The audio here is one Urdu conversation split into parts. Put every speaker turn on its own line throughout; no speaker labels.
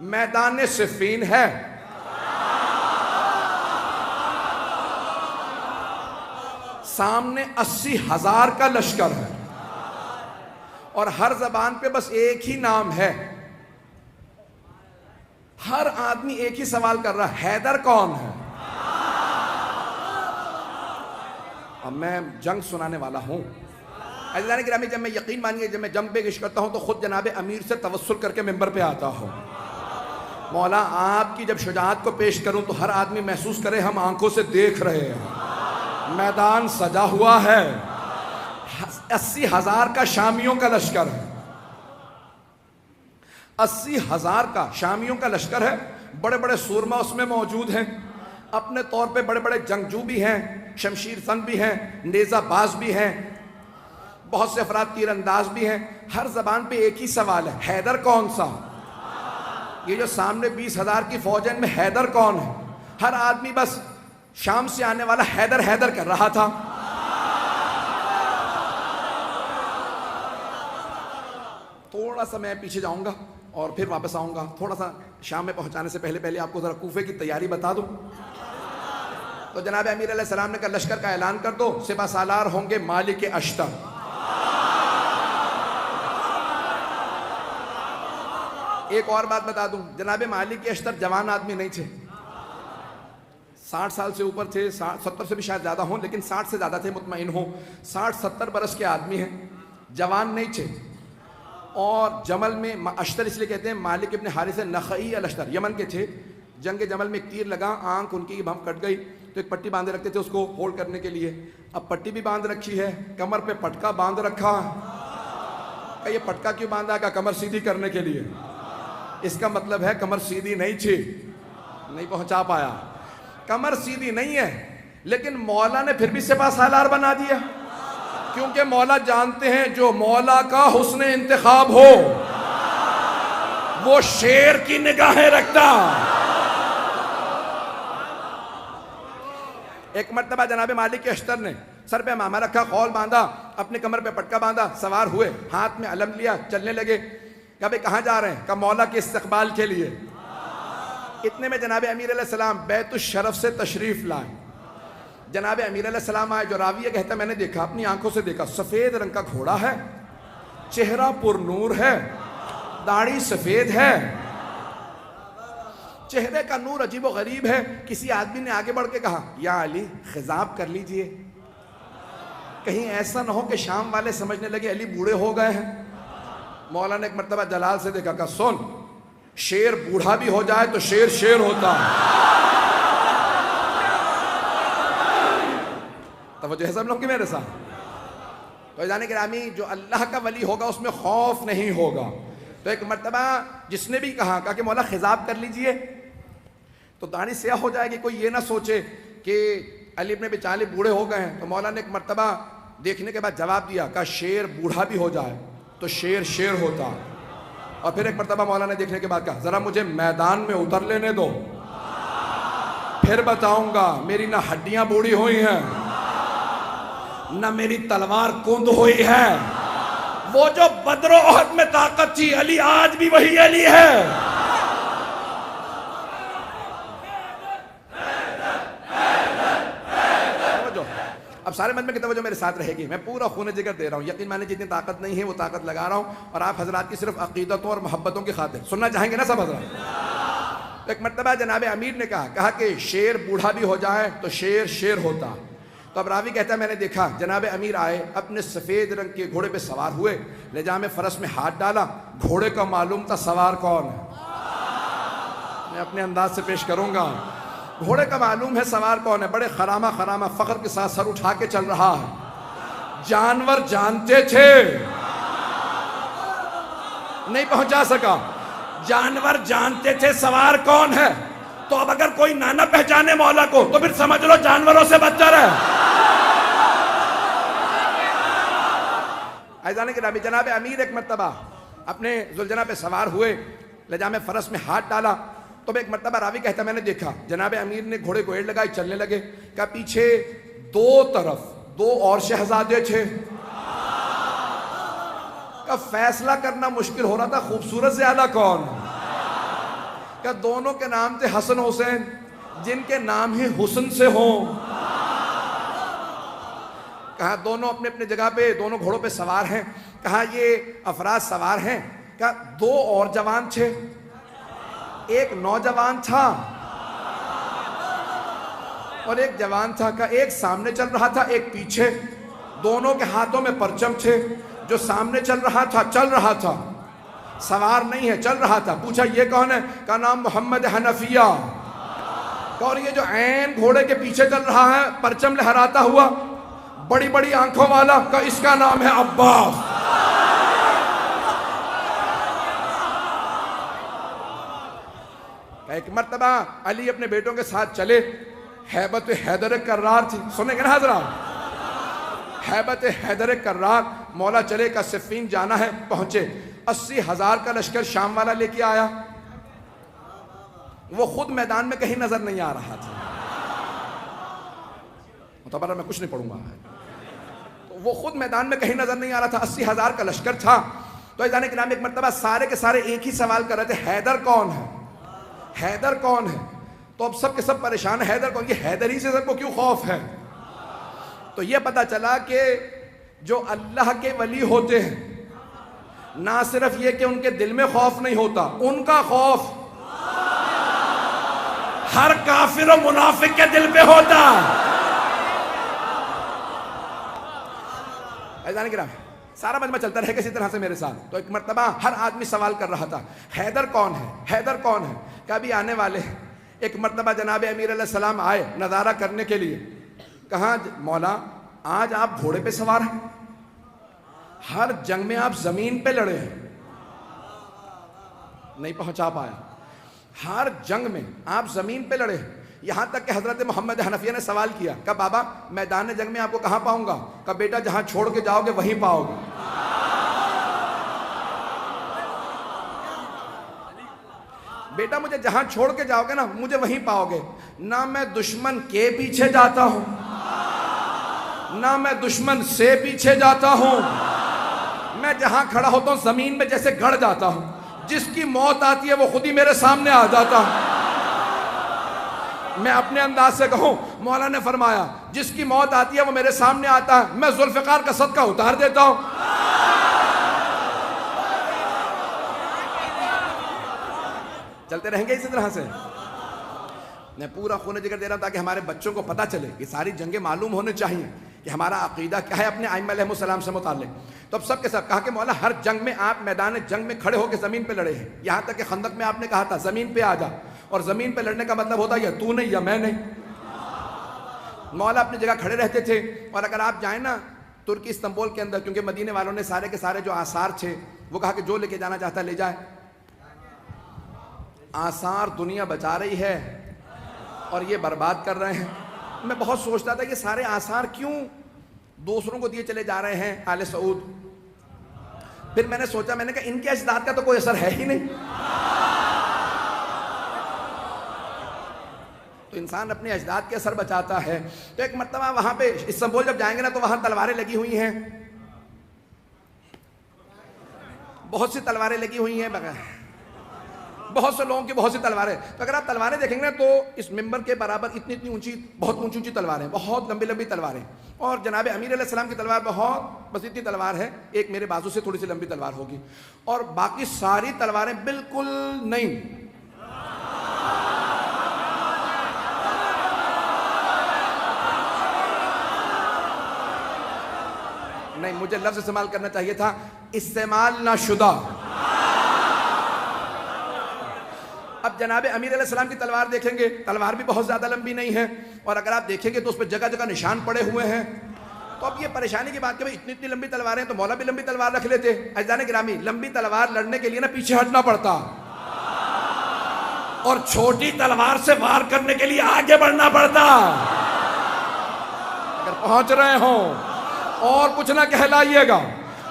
میدان صفین ہے، سامنے 80,000 کا لشکر ہے، اور ہر زبان پہ بس ایک ہی نام ہے. ہر آدمی ایک ہی سوال کر رہا ہے، حیدر کون ہے؟ اب میں جنگ سنانے والا ہوں. عزیزان گرامی، جب میں یقین مانیے جب میں جنگ پہ گشت کرتا ہوں تو خود جناب امیر سے توسل کر کے ممبر پہ آتا ہوں. مولا آپ کی جب شجاعت کو پیش کروں تو ہر آدمی محسوس کرے ہم آنکھوں سے دیکھ رہے ہیں، میدان سجا ہوا ہے. 80,000 کا شامیوں کا لشکر ہے، 80,000 کا شامیوں کا لشکر ہے. بڑے بڑے سورما اس میں موجود ہیں، اپنے طور پہ بڑے بڑے جنگجو بھی ہیں، شمشیر زن بھی ہیں، نیزہ باز بھی ہیں، بہت سے افراد تیر انداز بھی ہیں. ہر زبان پہ ایک ہی سوال ہے، حیدر کون سا؟ یہ جو سامنے 20,000 کی فوج ہے ان میں حیدر کون ہے؟ ہر آدمی بس شام سے آنے والا حیدر حیدر کر رہا تھا. تھوڑا سا میں پیچھے جاؤں گا اور پھر واپس آؤں گا. تھوڑا سا شام میں پہنچانے سے پہلے آپ کو ذرا کوفے کی تیاری بتا دوں. تو جناب امیر علیہ السلام نے کہا لشکر کا اعلان کر دو، سپہ سالار ہوں گے مالک اشتر. ایک اور بات بتا دوں، جناب مالک اشتر جوان آدمی نہیں تھے، 60 سال سے اوپر تھے، 70 سے بھی شاید زیادہ ہوں، لیکن 60 سے زیادہ تھے مطمئن ہوں. 60-70 برس کے آدمی ہیں، جوان نہیں تھے. اور جمل میں اشتر اس لیے کہتے ہیں، مالک ابن حارث نخعی الاشتر یمن کے تھے. جنگ جمل میں ایک تیر لگا، آنکھ ان کی بھم کٹ گئی، تو ایک پٹی باندھے رکھتے تھے اس کو ہولڈ کرنے کے لیے. اب پٹی بھی باندھ رکھی ہے، کمر پہ پٹکا باندھ رکھا. کہ یہ پٹکا کیوں باندھا؟ کہ کمر سیدھی کرنے کے لیے. اس کا مطلب ہے کمر سیدھی نہیں تھی. نہیں پہنچا پایا. کمر سیدھی نہیں ہے، لیکن مولا نے پھر بھی سپہ سالار بنا دیا، کیونکہ مولا جانتے ہیں جو مولا کا حسن انتخاب ہو وہ شیر کی نگاہیں رکھتا. ایک مرتبہ جناب مالک اشتر نے سر پہ امامہ رکھا، خول باندھا، اپنے کمر پہ پٹکا باندھا، سوار ہوئے، ہاتھ میں علم لیا، چلنے لگے. کہا بھئی کہاں جا رہے ہیں؟ کہا مولا کے استقبال کے لیے. اتنے میں جناب امیر علیہ السلام بیت الشرف سے تشریف لائے. جناب امیر علیہ السلام آئے. جو راویہ کہتا ہے میں نے دیکھا، اپنی آنکھوں سے دیکھا، سفید رنگ کا گھوڑا ہے، چہرہ پر نور ہے، داڑھی سفید ہے، چہرے کا نور عجیب و غریب ہے. کسی آدمی نے آگے بڑھ کے کہا یا علی خضاب کر لیجئے، کہیں ایسا نہ ہو کہ شام والے سمجھنے لگے علی بوڑھے ہو گئے ہیں. مولا نے ایک مرتبہ جلال سے دیکھا، کہا سن، شیر بوڑھا بھی ہو جائے تو شیر شیر ہوتا ہے. توجہ ہے سب لوگ کی میرے ساتھ؟ تو جانے گرامی، جو اللہ کا ولی ہوگا اس میں خوف نہیں ہوگا. تو ایک مرتبہ جس نے بھی کہا کہ مولا خضاب کر لیجئے تو داڑھی سیاہ ہو جائے گی، کوئی یہ نہ سوچے کہ علی ابن ابی طالب بوڑھے ہو گئے ہیں. تو مولا نے ایک مرتبہ دیکھنے کے بعد جواب دیا، کہا شیر بوڑھا بھی ہو جائے تو شیر شیر ہوتا. اور پھر ایک مرتبہ مولا نے دیکھنے کے بعد کہا ذرا مجھے میدان میں اتر لینے دو، پھر بتاؤں گا. میری نہ ہڈیاں بوڑھی ہوئی ہیں نہ میری تلوار کند ہوئی ہے. وہ جو بدر و احد میں طاقت تھی، علی آج بھی وہی علی ہے. اب سارے من میں کی توجہ میرے ساتھ رہے گی. میں پورا خون جگر دے رہا ہوں. یقین مانے جتنی طاقت نہیں ہے وہ طاقت لگا رہا ہوں، اور آپ حضرات کی صرف عقیدتوں اور محبتوں کی خاطر سننا چاہیں گے نا سب حضرات. ایک مرتبہ جناب امیر نے کہا کہ شیر بوڑھا بھی ہو جائے تو شیر شیر ہوتا. تو اب راوی کہتا ہے میں نے دیکھا جناب امیر آئے، اپنے سفید رنگ کے گھوڑے پہ سوار ہوئے، لجام فرس میں ہاتھ ڈالا. گھوڑے کا معلوم تھا سوار کون ہے، میں اپنے انداز سے پیش کروں گا. گھوڑے کا معلوم ہے سوار کون ہے. بڑے خرامہ فخر کے ساتھ سر اٹھا کے چل رہا ہے. جانور جانتے تھے، نہیں پہنچا سکا. جانور جانتے تھے سوار کون ہے. تو اب اگر کوئی نہ پہچانے مولا کو تو پھر سمجھ لو جانوروں سے بدتر ہے. عزیزان گرامی، جناب امیر ایک مرتبہ اپنے ذوالجناح پہ سوار ہوئے، لجام فرس میں ہاتھ ڈالا. تو ایک مرتبہ راوی کہتا میں نے دیکھا جناب امیر نے گھوڑے کو ایڑ لگائی، چلنے لگے. کہ پیچھے دو طرف دو اور شہزادے تھے. کا فیصلہ کرنا مشکل ہو رہا تھا خوبصورت زیادہ کون. کہ دونوں کے نام تھے حسن حسین، جن کے نام ہی حسن سے ہوں۔ کہا دونوں اپنے اپنے جگہ پہ، دونوں گھوڑوں پہ سوار ہیں۔ کہا یہ افراد سوار ہیں، کہا دو اور جوان تھے، ایک نوجوان تھا اور ایک جوان تھا۔ کہا ایک سامنے چل رہا تھا، ایک پیچھے، دونوں کے ہاتھوں میں پرچم تھے۔ جو سامنے چل رہا تھا، سوار نہیں ہے، چل رہا تھا۔ پوچھا یہ کون ہے؟ کہا نام محمد حنفیہ۔ اور یہ جو عین گھوڑے کے پیچھے چل رہا ہے پرچم لہراتا ہوا، بڑی بڑی آنکھوں والا، کہا اس کا نام ہے عباس۔ ایک مرتبہ علی اپنے بیٹوں کے ساتھ چلے، ہیبت حیدر کرار تھی، سنیں گے نا حضرات؟ ہیبت حیدر کرار، مولا چلے کا صفین جانا ہے، پہنچے۔ 80,000 کا لشکر شام والا لے کے آیا، وہ خود میدان میں کہیں نظر نہیں آ رہا تھا۔ متبرہ میں کچھ نہیں پڑھوں گا، وہ خود میدان میں کہیں نظر نہیں آ رہا تھا۔ 80,000 کا لشکر تھا۔ تو ایک نام ایک مرتبہ سارے کے سارے ایک ہی سوال کر رہے تھے، حیدر کون ہے؟ حیدر کون ہے؟ تو اب سب کے سب پریشان ہیں، حیدر کون؟ یہ حیدر ہی سے سب کو کیوں خوف ہے؟ تو یہ پتا چلا کہ جو اللہ کے ولی ہوتے ہیں، نہ صرف یہ کہ ان کے دل میں خوف نہیں ہوتا، ان کا خوف ہر کافر و منافق کے دل پہ ہوتا۔ عزیزان کرام، سارا مجمع چلتا رہے کسی طرح سے میرے ساتھ۔ تو ایک مرتبہ ہر آدمی سوال کر رہا تھا، حیدر کون ہے؟ حیدر کون ہے؟ کبھی آنے والے۔ ایک مرتبہ جناب امیر علیہ السلام آئے نظارہ کرنے کے لیے۔ کہا مولا آج آپ گھوڑے پہ سوار ہیں، ہر جنگ میں آپ زمین پہ لڑے ہیں، نہیں پہنچا پایا۔ ہر جنگ میں آپ زمین پہ لڑے ہیں، یہاں تک کہ حضرت محمد حنفیہ نے سوال کیا، کہا بابا میدان جنگ میں آپ کو کہاں پاؤں گا؟ کہا بیٹا جہاں چھوڑ کے جاؤ گے وہیں پاؤ گے۔ بیٹا مجھے جہاں چھوڑ کے جاؤ گے نا مجھے وہیں پاؤ گے۔ نہ میں دشمن کے پیچھے جاتا ہوں، نہ میں دشمن سے پیچھے جاتا ہوں، میں جہاں کھڑا ہوتا ہوں زمین میں جیسے گڑ جاتا ہوں، جس کی موت آتی ہے وہ خود ہی میرے سامنے آ جاتا ہے۔ میں اپنے انداز سے کہوں، مولا نے فرمایا جس کی موت آتی ہے وہ میرے سامنے آتا ہے، میں ذوالفقار کا صدقہ اتار دیتا ہوں۔ چلتے رہیں گے اسی طرح سے۔ میں پورا خون جگر دے رہا ہوں تاکہ ہمارے بچوں کو پتہ چلے، یہ ساری جنگیں معلوم ہونے چاہیے کہ ہمارا عقیدہ کیا ہے اپنے ائمہ علیہ السلام سے متعلق۔ تو اب سب کے سب کہا کہ مولا ہر جنگ میں آپ میدان جنگ میں کھڑے ہو کے زمین پہ لڑے ہیں، یہاں تک کہ خندق میں آپ نے کہا تھا زمین پہ آ جا، اور زمین پہ لڑنے کا مطلب ہوتا ہے یا تو نہیں یا میں نہیں۔ مولا اپنی جگہ کھڑے رہتے تھے، اور اگر آپ جائیں نا ترکی استنبول کے اندر، کیونکہ مدینے والوں نے سارے کے سارے جو آثار تھے وہ کہا کہ جو لے کے جانا چاہتا ہے لے جائے۔ آثار دنیا بچا رہی ہے اور یہ برباد کر رہے ہیں۔ میں بہت سوچتا تھا یہ سارے آثار کیوں دوسروں کو دیے چلے جا رہے ہیں آل سعود۔ پھر میں نے سوچا، میں نے کہا ان کے اجداد کا تو کوئی اثر ہے ہی نہیں، تو انسان اپنے اجداد کے اثر بچاتا ہے۔ تو ایک مرتبہ وہاں پہ استنبول جب جائیں گے نا تو وہاں تلواریں لگی ہوئی ہیں، بہت سی تلواریں لگی ہوئی ہیں، بہت سے لوگوں کی بہت سی تلواریں۔ تو اگر آپ تلواریں دیکھیں گے تو اس ممبر کے برابر اتنی اونچی، بہت اونچی اونچی تلواریں، بہت لمبی لمبی تلواریں، اور جناب امیر علیہ السلام کی تلوار بہت بس اتنی تلوار ہے، ایک میرے بازو سے تھوڑی سی لمبی تلوار ہوگی، اور باقی ساری تلواریں بالکل نہیں۔ نہیں، مجھے لفظ استعمال کرنا چاہیے تھا استعمال نہ شدہ۔ اب جناب امیر علیہ السلام کی تلوار دیکھیں گے، تلوار بھی بہت زیادہ لمبی نہیں ہے، اور اگر آپ دیکھیں گے تو اس پہ جگہ جگہ نشان پڑے ہوئے ہیں۔ تو اب یہ پریشانی کی بات کہ اتنی اتنی لمبی تلواریں ہیں، تو مولا بھی لمبی تلوار رکھ لیتے۔ عزیزان گرامی، لمبی تلوار لڑنے کے لیے نا پیچھے ہٹنا پڑتا، اور چھوٹی تلوار سے وار کرنے کے لیے آگے بڑھنا پڑتا۔ اگر پہنچ رہے ہوں اور کچھ نہ کہلائیے گا۔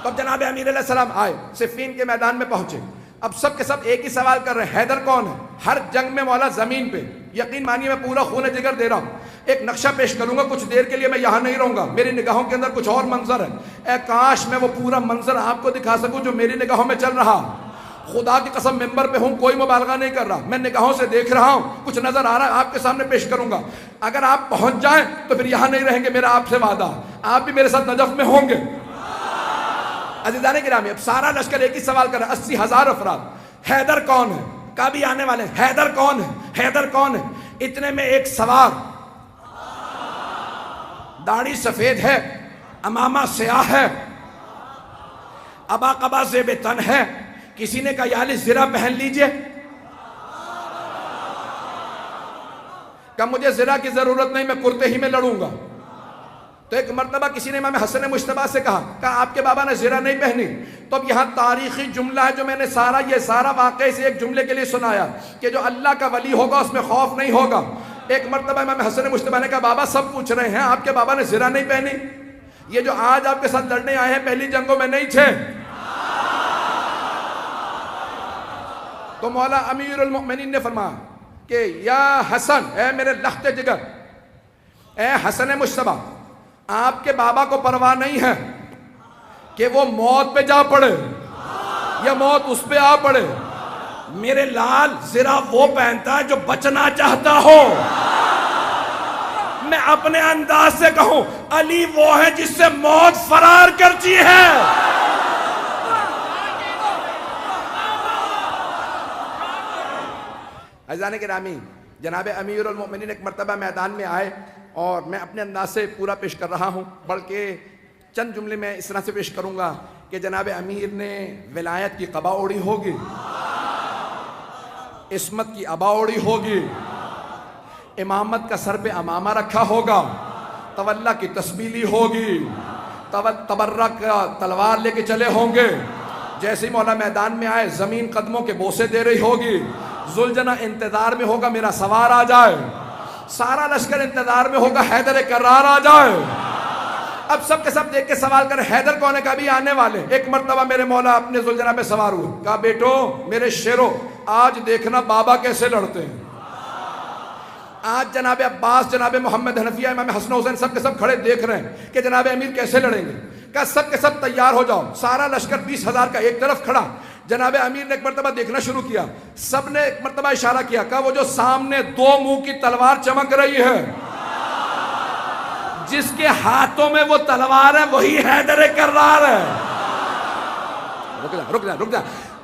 تو اب جناب امیر علیہ السلام آئے، صفین کے میدان میں پہنچے۔ اب سب کے سب ایک ہی سوال کر رہے ہیں، حیدر کون ہے؟ ہر جنگ میں مولا زمین پہ، یقین مانیے میں پورا خون جگر دے رہا ہوں۔ ایک نقشہ پیش کروں گا، کچھ دیر کے لیے میں یہاں نہیں رہوں گا، میری نگاہوں کے اندر کچھ اور منظر ہے، اے کاش میں وہ پورا منظر آپ کو دکھا سکوں جو میری نگاہوں میں چل رہا۔ خدا کی قسم ممبر پہ ہوں، کوئی مبالغہ نہیں کر رہا، میں نگاہوں سے دیکھ رہا ہوں، کچھ نظر آ رہا ہے، آپ کے سامنے پیش کروں گا۔ اگر آپ پہنچ جائیں تو پھر یہاں نہیں رہیں گے، میرا آپ سے وعدہ، آپ بھی میرے ساتھ نجف میں ہوں گے۔ عزیزان گرامی، اب سارا لشکر ایک ہی سوال کر رہا ہے، 80,000 افراد، حیدر کون ہے؟ کبھی آنے والے ہیں، حیدر کون ہے؟ حیدر کون ہے؟ اتنے میں ایک سوار، داڑھی سفید ہے، امامہ سیاہ ہے، ابا قبا زیب تن ہے، کسی نے کہا یا علی زرہ پہن لیجئے، کہ مجھے زرہ کی ضرورت نہیں، میں کرتے ہی میں لڑوں گا۔ تو ایک مرتبہ کسی نے امام حسن مجتبیٰ سے کہا آپ کے بابا نے زرہ نہیں پہنی۔ تو اب یہاں تاریخی جملہ ہے جو میں نے یہ سارا واقعہ سے ایک جملے کے لیے سنایا کہ جو اللہ کا ولی ہوگا اس میں خوف نہیں ہوگا۔ ایک مرتبہ امام حسن مجتبیٰ نے کہا بابا سب پوچھ رہے ہیں آپ کے بابا نے زرہ نہیں پہنی، یہ جو آج آپ کے ساتھ لڑنے آئے ہیں پہلی جنگوں میں نہیں تھے۔ تو مولا امیر المؤمنین نے فرمایا کہ یا حسن، اے میرے لخت جگر، اے حسن مجتبیٰ، آپ کے بابا کو پرواہ نہیں ہے کہ وہ موت پہ جا پڑے یا موت اس پہ آ پڑے، میرے لال زرہ وہ پہنتا ہے جو بچنا چاہتا ہو۔ میں اپنے انداز سے کہوں علی وہ ہے جس سے موت فرار کرتی ہے۔ عزیزان گرامی، جناب امیر المؤمنین ایک مرتبہ میدان میں آئے اور میں اپنے انداز سے پورا پیش کر رہا ہوں، بلکہ چند جملے میں اس طرح سے پیش کروں گا کہ جناب امیر نے ولایت کی قبا اوڑی ہوگی، عصمت کی عبا اوڑی ہوگی، امامت کا سر پہ امامہ رکھا ہوگا، تولا کی تسبیح لی ہوگی، تبرک کا تلوار لے کے چلے ہوں گے، جیسے ہی مولا میدان میں آئے زمین قدموں کے بوسے دے رہی ہوگی، ذوالجنہ انتظار میں ہوگا میرا سوار آ جائے، سارا لشکر انتظار میں ہوگا حیدر کرار آ جائے۔ اب سب کے سب دیکھ کے سوال کریں حیدر کون ہے؟ کبھی آنے والے۔ ایک مرتبہ میرے مولا اپنے ذوالجنہ پہ سوار ہوئے، کہا بیٹو میرے شیرو آج دیکھنا بابا کیسے لڑتے ہیں۔ آج جناب عباس، جناب محمد حنفیہ، امام حسن حسین سب کے سب کھڑے دیکھ رہے ہیں کہ جناب امیر کیسے لڑیں گے۔ کہا سب کے سب تیار ہو جاؤ، سارا لشکر 20,000 کا ایک طرف کھڑا۔ جناب امیر نے ایک مرتبہ دیکھنا شروع کیا، سب نے ایک مرتبہ اشارہ کیا، کہا وہ جو سامنے دو منہ کی تلوار چمک رہی ہے، جس کے ہاتھوں میں وہ تلوار ہے وہی حیدر کرار ہے۔ رک جا،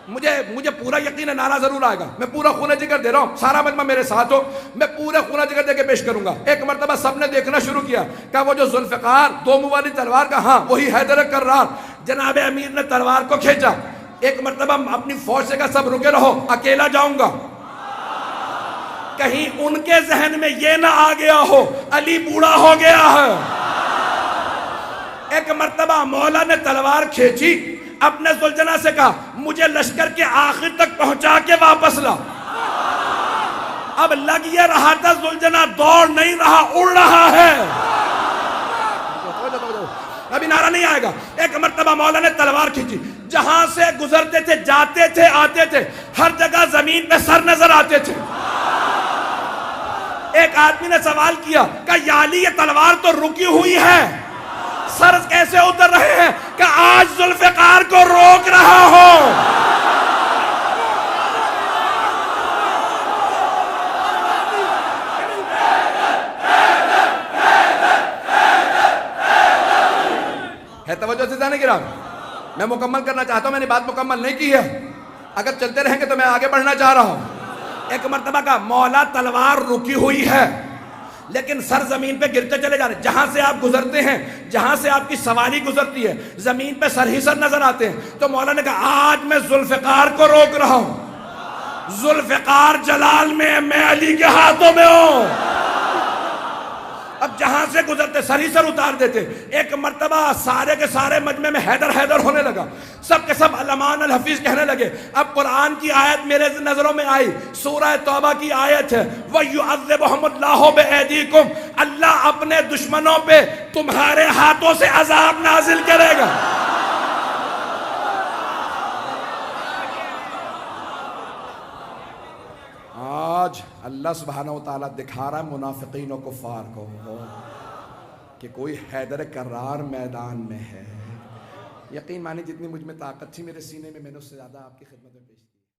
مجھے پورا یقین ہے نعرہ ضرور آئے گا، میں پورا خون جگر دے رہا ہوں، سارا مجمع میرے ساتھ ہو، میں پورا خون جگر دے کے پیش کروں گا۔ ایک مرتبہ سب نے دیکھنا شروع کیا، کہا وہ جو ذوالفقار دو منہ والی تلوار کا، ہاں وہی حیدر کرار۔ جناب امیر نے تلوار کو کھینچا، ایک مرتبہ اپنی فوج سے کہا سب رکے رہو، اکیلا جاؤں گا، کہیں ان کے ذہن میں یہ نہ آ گیا ہو علی بوڑھا ہو گیا ہے۔ ایک مرتبہ مولا نے تلوار کھینچی، اپنے ذوالجنہ سے کہا مجھے لشکر کے آخر تک پہنچا کے واپس لا۔ اب لگ یہ رہا تھا ذوالجنہ دوڑ نہیں رہا، اڑ رہا ہے۔ ابھی نعرہ نہیں آئے گا۔ ایک مرتبہ مولا نے تلوار کھینچی، جہاں سے گزرتے تھے، جاتے تھے، آتے تھے، ہر جگہ زمین پہ سر نظر آتے تھے۔ ایک آدمی نے سوال کیا کہ یا علی یہ تلوار تو رکی ہوئی ہے، سر کیسے اتر رہے ہیں؟ کہ آج ذوالفقار کو روک رہا ہو۔ ہے توجہ سے جانے گرام، میں مکمل کرنا چاہتا ہوں، میں نے بات مکمل نہیں کی ہے، اگر چلتے رہیں گے تو میں آگے بڑھنا چاہ رہا ہوں۔ ایک مرتبہ کا مولا تلوار رکی ہوئی ہے لیکن سر زمین پہ گرتے چلے جا رہے، جہاں سے آپ گزرتے ہیں، جہاں سے آپ کی سواری گزرتی ہے، زمین پہ سر ہی سر نظر آتے ہیں۔ تو مولا نے کہا آج میں ذوالفقار کو روک رہا ہوں، ذوالفقار جلال میں علی کے ہاتھوں میں ہوں۔ اب جہاں سے گزرتے سر ہی سر اتار دیتے۔ ایک مرتبہ سارے کے سارے مجمع میں حیدر حیدر ہونے لگا، سب کے سب علمان الحفیظ کہنے لگے۔ اب قرآن کی آیت میرے نظروں میں آئی، سورہ توبہ کی آیت ہے، وَيُعَذِّبُهُمُ اللَّهُ بِأَيْدِيكُمْ، اللہ اپنے دشمنوں پہ تمہارے ہاتھوں سے عذاب نازل کرے گا۔ آج اللہ سبحانہ وتعالیٰ دکھا رہا ہے منافقین و کفار کو کہ کوئی حیدر کرار میدان میں ہے، یقین مانی جتنی مجھ میں طاقت تھی میرے سینے میں، میں نے اس سے زیادہ آپ کی خدمت میں پیش کی.